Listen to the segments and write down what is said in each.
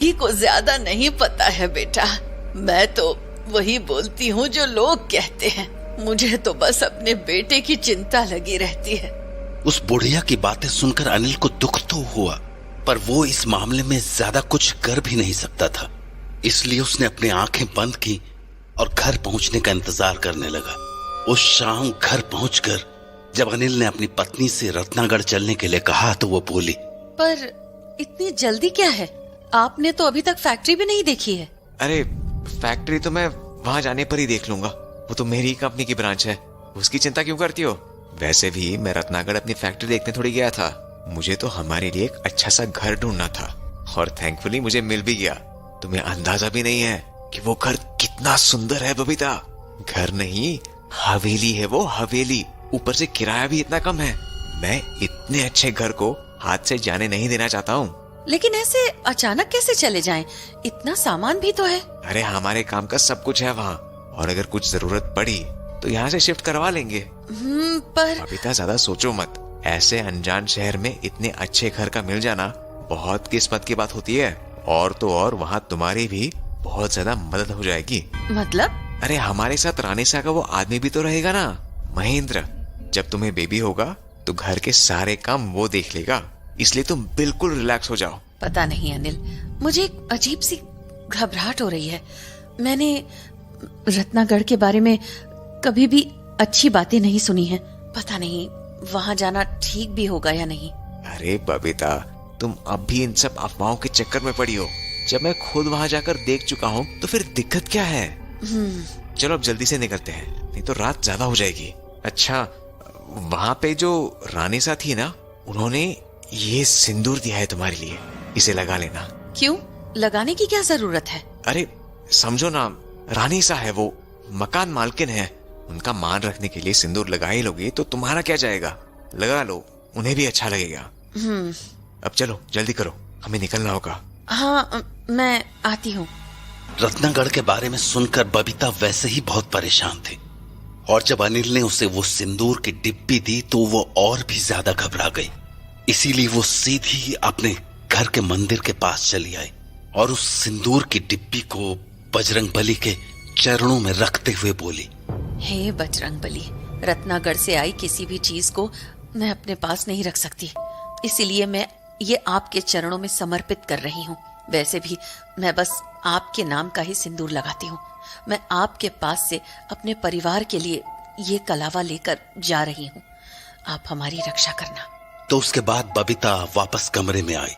ही को ज्यादा नहीं पता है बेटा। मैं तो वही बोलती हूँ जो लोग कहते हैं। मुझे तो बस अपने बेटे की चिंता लगी रहती है। उस बुढ़िया की बातें सुनकर अनिल को दुख तो हुआ, पर वो इस मामले में ज्यादा कुछ कर भी नहीं सकता था। इसलिए उसने अपनी आंखें बंद की और घर पहुंचने का इंतजार करने लगा। उस शाम घर पहुंचकर जब अनिल ने अपनी पत्नी से रत्नागढ़ चलने के लिए कहा तो वो बोली, पर इतनी जल्दी क्या है? आपने तो अभी तक फैक्ट्री भी नहीं देखी है। अरे फैक्ट्री तो मैं वहां जाने पर ही देख लूंगा, वो तो मेरी कंपनी की ब्रांच है, उसकी चिंता क्यों करती हो? वैसे भी मैं रत्नागढ़ अपनी फैक्ट्री देखने थोड़ी गया था, मुझे तो हमारे लिए एक अच्छा सा घर ढूंढना था और थैंकफुली मुझे मिल भी गया। तुम्हें अंदाजा भी नहीं है कि वो घर कितना सुंदर है बबीता। घर नहीं हवेली है वो, हवेली। ऊपर से किराया भी इतना कम है। मैं इतने अच्छे घर को हाथ से जाने नहीं देना चाहता हूँ। लेकिन ऐसे अचानक कैसे चले जाएं? इतना सामान भी तो है। अरे हमारे काम का सब कुछ है वहाँ, और अगर कुछ जरूरत पड़ी तो यहाँ से शिफ्ट करवा लेंगे। पर बबीता ज्यादा सोचो मत। ऐसे अनजान शहर में इतने अच्छे घर का मिल जाना बहुत किस्मत की बात होती है। और तो और वहाँ तुम्हारी भी बहुत ज्यादा मदद हो जाएगी। मतलब? अरे हमारे साथ रानीसा का वो आदमी भी तो रहेगा ना, महेंद्र। जब तुम्हें बेबी होगा तो घर के सारे काम वो देख लेगा, इसलिए तुम बिल्कुल रिलैक्स हो जाओ। पता नहीं अनिल, मुझे एक अजीब सी घबराहट हो रही है। मैंने रत्नागढ़ के बारे में कभी भी अच्छी बातें नहीं सुनी हैं। पता नहीं वहाँ जाना ठीक भी होगा या नहीं। अरे बबीता, तुम अब भी इन सब अफवाहों के चक्कर में पड़ी हो। जब मैं खुद वहाँ जाकर देख चुका हूँ तो फिर दिक्कत क्या है? चलो अब जल्दी से निकलते हैं, नहीं तो रात ज्यादा हो जाएगी। अच्छा, वहाँ पे जो रानीसा थी ना, उन्होंने ये सिंदूर दिया है तुम्हारे लिए, इसे लगा लेना। क्यों? लगाने की क्या जरूरत है? अरे समझो ना, रानीसा है वो, मकान मालकिन है, उनका मान रखने के लिए सिंदूर लगा ही लोगे तो तुम्हारा क्या जाएगा? लगा लो, उन्हें भी अच्छा लगेगा। अब चलो जल्दी करो, हमें निकलना होगा। हाँ, मैं आती हूँ। रत्नागढ़ के बारे में सुनकर बबीता वैसे ही बहुत परेशान थी, और जब अनिल ने उसे वो सिंदूर की डिब्बी दी तो वो और भी ज्यादा घबरा गई। इसीलिए वो सीधी अपने घर के मंदिर के पास चली आई और उस सिंदूर की डिब्बी को बजरंगबली के चरणों में रखते हुए बोली, हे बजरंगबली, रत्नागढ़ से आई किसी भी चीज को मैं अपने पास नहीं रख सकती, इसीलिए मैं ये आपके चरणों में समर्पित कर रही हूँ। वैसे भी मैं बस आपके नाम का ही सिंदूर लगाती हूँ। मैं आपके पास से अपने परिवार के लिए ये कलावा लेकर जा रही हूँ। आप हमारी रक्षा करना। तो उसके बाद बबीता वापस कमरे में आई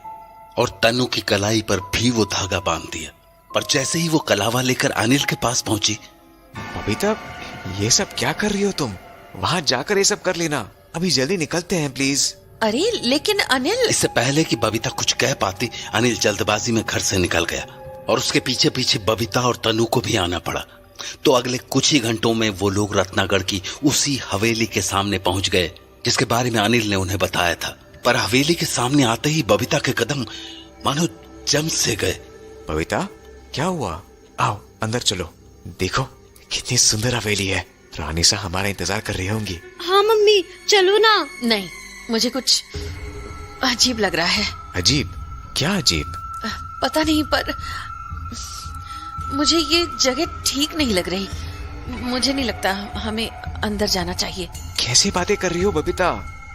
और तनु की कलाई पर भी वो धागा बांध दिया। पर जैसे ही वो कलावा लेकर अनिल के पास पहुंची, बबीता ये सब क्या कर रही हो तुम? वहां जाकर ये सब कर लेना, अभी जल्दी निकलते हैं प्लीज। अरे लेकिन अनिल। इससे पहले कि बबीता कुछ कह पाती, अनिल जल्दबाजी में घर से निकल गया और उसके पीछे पीछे बबीता और तनु को भी आना पड़ा। तो अगले कुछ ही घंटों में वो लोग रत्नागढ़ की उसी हवेली के सामने पहुंच गए जिसके बारे में अनिल ने उन्हें बताया था। पर हवेली के सामने आते ही बबीता के कदम मानो जम से गए। बबीता क्या हुआ? आओ अंदर चलो, देखो कितनी सुंदर हवेली है। रानीसा हमारा इंतजार कर रही होंगी। हाँ मम्मी, चलो ना। नहीं, मुझे कुछ अजीब लग रहा है। अजीब? क्या अजीब? पता नहीं, पर मुझे ये जगह ठीक नहीं लग रही। मुझे नहीं लगता हमें अंदर जाना चाहिए। कैसी बातें कर रही हो बबीता?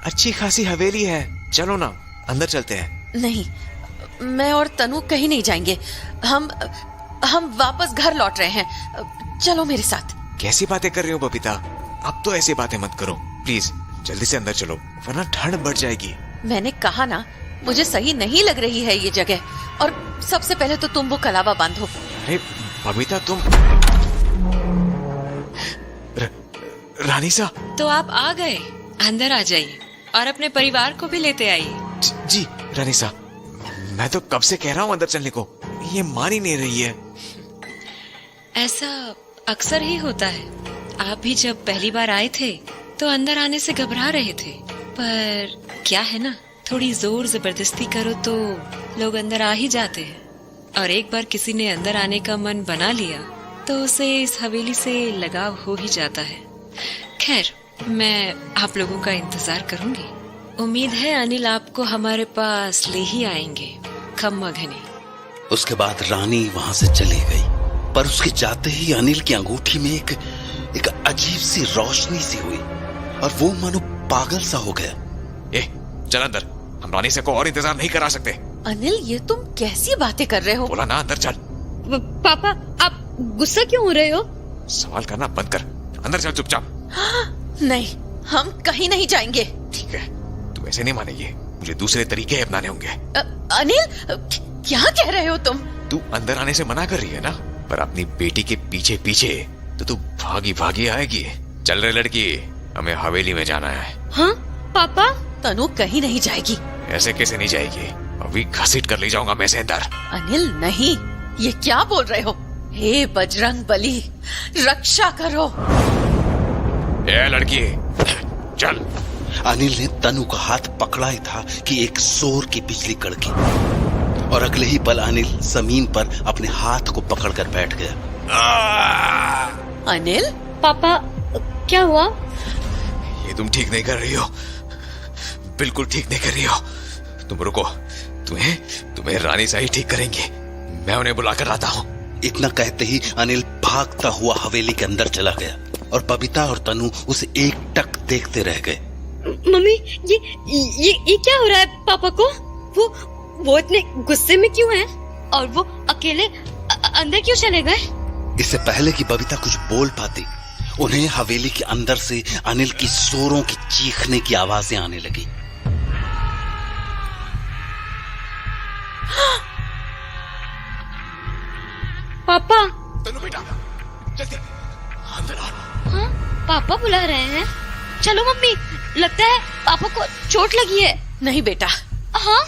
अच्छी खासी हवेली है, चलो ना अंदर चलते हैं। नहीं, मैं और तनु कहीं नहीं जाएंगे। हम वापस घर लौट रहे हैं। चलो मेरे साथ। कैसी बातें कर रही हो बबीता? अब तो ऐसी बातें मत करो प्लीज, जल्दी से अंदर चलो वरना ठंड बढ़ जाएगी। मैंने कहा ना, मुझे सही नहीं लग रही है ये जगह। और सबसे पहले तो तुम वो कलावा बांधो। अरे बबीता तुम रानीसा। तो आप आ गए, अंदर आ जाइए और अपने परिवार को भी लेते आइए। जी रानीसा, मैं तो कब से कह रहा हूँ अंदर चलने को, ये मान ही नहीं रही है। ऐसा अक्सर ही होता है। आप भी जब पहली बार आए थे तो अंदर आने से घबरा रहे थे, पर क्या है ना, थोड़ी जोर जबरदस्ती करो तो लोग अंदर आ ही जाते हैं। और एक बार किसी ने अंदर आने का मन बना लिया तो उसे इस हवेली से लगाव हो ही जाता है। खैर, मैं आप लोगों का इंतजार करूंगी। उम्मीद है अनिल आपको हमारे पास ले ही आएंगे। खम्मा घने। उसके बाद रानी वहां से चली गई, पर उसके जाते ही अनिल की अंगूठी में एक अजीब सी रोशनी सी हुई और वो मानो पागल सा हो गया। ए, चल अंदर, हम रानी से को और इंतजार नहीं करा सकते। अनिल, ये तुम कैसी बातें कर रहे हो? बोला ना अंदर चल। पापा, आप गुस्सा क्यों हो रहे हो? सवाल करना बंद कर, अंदर चल चुपचाप। नहीं, हम कहीं नहीं जाएंगे। ठीक है, तू ऐसे नहीं मानेगी, मुझे दूसरे तरीके अपनाने होंगे। अनिल, क्या कह रहे हो तुम? तू अंदर आने से मना कर रही है ना, पर अपनी बेटी के पीछे पीछे तो तू भागी भागी आएगी। चल रे लड़की, हमें हवेली में जाना है। हाँ पापा? तनु कहीं नहीं जाएगी। ऐसे कैसे नहीं जाएगी? अभी घसीट कर ले जाऊंगा मैं से अंदर। अनिल नहीं, ये क्या बोल रहे हो? हे बजरंग बली, रक्षा करो। ए लड़की, चल। अनिल ने तनु का हाथ पकड़ा ही था कि एक जोर की बिजली कड़की और अगले ही पल अनिल जमीन पर अपने हाथ को पकड़कर बैठ गया। अनिल, पापा क्या हुआ? ये तुम ठीक नहीं कर रही हो, बिल्कुल ठीक नहीं कर रही हो। तुम रुको, तुम्हें रानी से ही ठीक करेंगे। मैं उन्हें बुलाकर आता हूँ। इतना कहते ही अनिल भागता हुआ हवेली के अंदर चला गया और बबीता और तनु उसे एकटक देखते रह गए। मम्मी, ये क्या हो रहा है पापा को? वो इतने गुस्से में क्यों हैं? और वो अकेले अंदर क्यों चले गए? इससे पहले कि बबीता कुछ बोल पाती, उन्हें हवेली के अंदर से अनिल की जोरों की चीखने की आवाजें आने लगी। पापा। तनु बेटा, जल्दी अंदर आ। हाँ, पापा बुला रहे हैं। चलो मम्मी, लगता है पापा को चोट लगी है। नहीं बेटा, हाँ?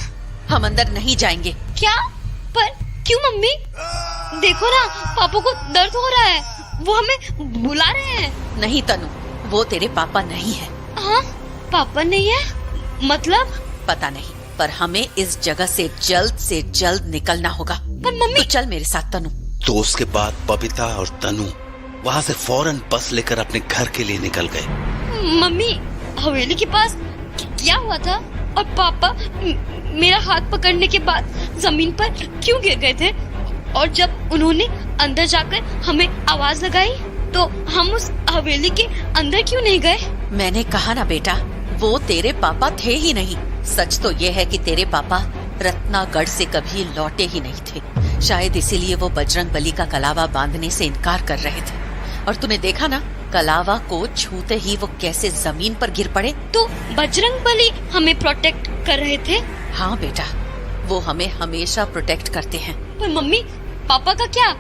हम अंदर नहीं जाएंगे। क्या? पर क्यों मम्मी? देखो ना, पापा को दर्द हो रहा है, वो हमें बुला रहे हैं। नहीं तनु, वो तेरे पापा नहीं है। हाँ? पापा नहीं है? मतलब? पता नहीं, पर हमें इस जगह से जल्द निकलना होगा। पर मम्मी। तो चल मेरे साथ तनु। तो उसके बाद बबीता और तनु वहां से फौरन बस लेकर अपने घर के लिए निकल गए। मम्मी, हवेली के पास क्या हुआ था? और पापा मेरा हाथ पकड़ने के बाद जमीन पर क्यों गिर गए थे? और जब उन्होंने अंदर जाकर हमें आवाज लगाई तो हम उस हवेली के अंदर क्यों नहीं गए? मैंने कहा ना बेटा, वो तेरे पापा थे ही नहीं। सच तो ये है कि तेरे पापा रत्नागढ़ से कभी लौटे ही नहीं थे। शायद इसीलिए वो बजरंग बली का कलावा बांधने से इनकार कर रहे थे। और तूने देखा ना, कलावा को छूते ही वो कैसे जमीन पर गिर पड़े। तो बजरंग बली हमें प्रोटेक्ट कर रहे थे? हाँ बेटा, वो हमें हमेशा प्रोटेक्ट करते हैं। पर मम्मी, पापा का क्या?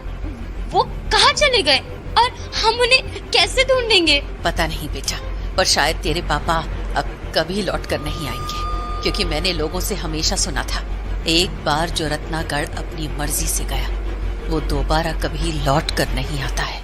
वो कहाँ चले गए और हम उन्हें कैसे ढूंढेंगे? पता नहीं बेटा, पर शायद तेरे पापा अब कभी लौट कर नहीं आएंगे, क्योंकि मैंने लोगों से हमेशा सुना था, एक बार जो रत्नागढ़ अपनी मर्जी से गया, वो दोबारा कभी लौट कर नहीं आता है।